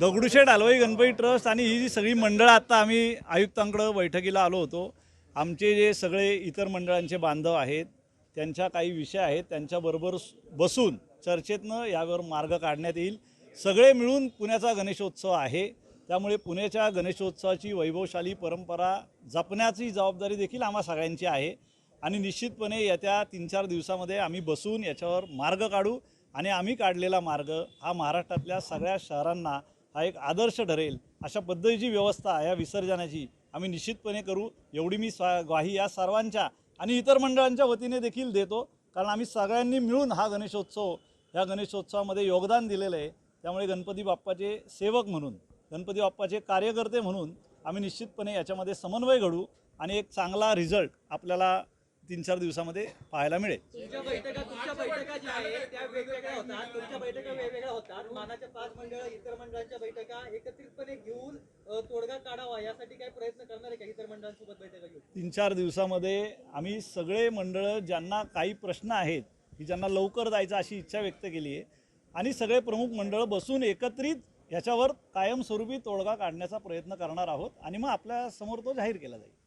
Dagdusheth Halwai Ganpati trust आणि ही जी सगळी मंडळं आत्ता आम्ही आयुक्तांकडं बैठकीला आलो होतो. आमचे जे सगळे इतर मंडळांचे बांधव आहेत, त्यांच्या काही विषय आहेत, त्यांच्याबरोबर बसून चर्चेतनं यावर मार्ग काढण्यात येईल. सगळे मिळून पुण्याचा गणेशोत्सव आहे, त्यामुळे पुण्याच्या गणेशोत्सवाची वैभवशाली परंपरा जपण्याची जबाबदारी देखील आम्हा सगळ्यांची आहे. आणि निश्चितपणे येत्या 3-4 दिवसामध्ये आम्ही बसून याच्यावर मार्ग काढू आणि आम्ही काढलेला मार्ग हा महाराष्ट्रातल्या सगळ्या शहरांना हा एक आदर्श ठरेल. अशा पद्धतीची व्यवस्था या विसर्जनाची आम्ही निश्चितपणे करू, एवढी मी ग्वाही या सर्वांच्या आणि इतर मंडळांच्या वतीने देखील देतो. कारण आम्ही सगळ्यांनी मिळून हा गणेशोत्सव या गणेशोत्सवामध्ये योगदान दिलेलं आहे. त्यामुळे गणपती बाप्पाचे सेवक म्हणून, गणपती बाप्पाचे कार्यकर्ते म्हणून आम्ही निश्चितपणे याच्यामध्ये समन्वय घडू आणि एक चांगला रिझल्ट आपल्याला 3-4 दिवसामध्ये पाहायला मिळेल. तुमच्या बैठका ज्या आहेत त्या वेगवेगळ्या होतात, तुमच्या बैठका वेगवेगळ्या होतात. मानाच्या 5 मंडळ इतर मंडळांच्या बैठका एकत्रितपणे घेऊन तोडगा काढावा यासाठी काय प्रयत्न करणार आहे का इतर मंडळांसोबत बैठका घेऊन? 3-4 दिवसामध्ये आम्ही सगळे मंडळ ज्यांना काही प्रश्न आहेत की ज्यांना लवकर जायचं अशी इच्छा व्यक्त केली आहे आणि सगळे प्रमुख मंडळ बसून एकत्रित याच्यावर कायमस्वरूपी तोडगा काढण्याचा प्रयत्न करणार आहोत आणि मग आपल्या समोर तो जाहीर केला जाईल.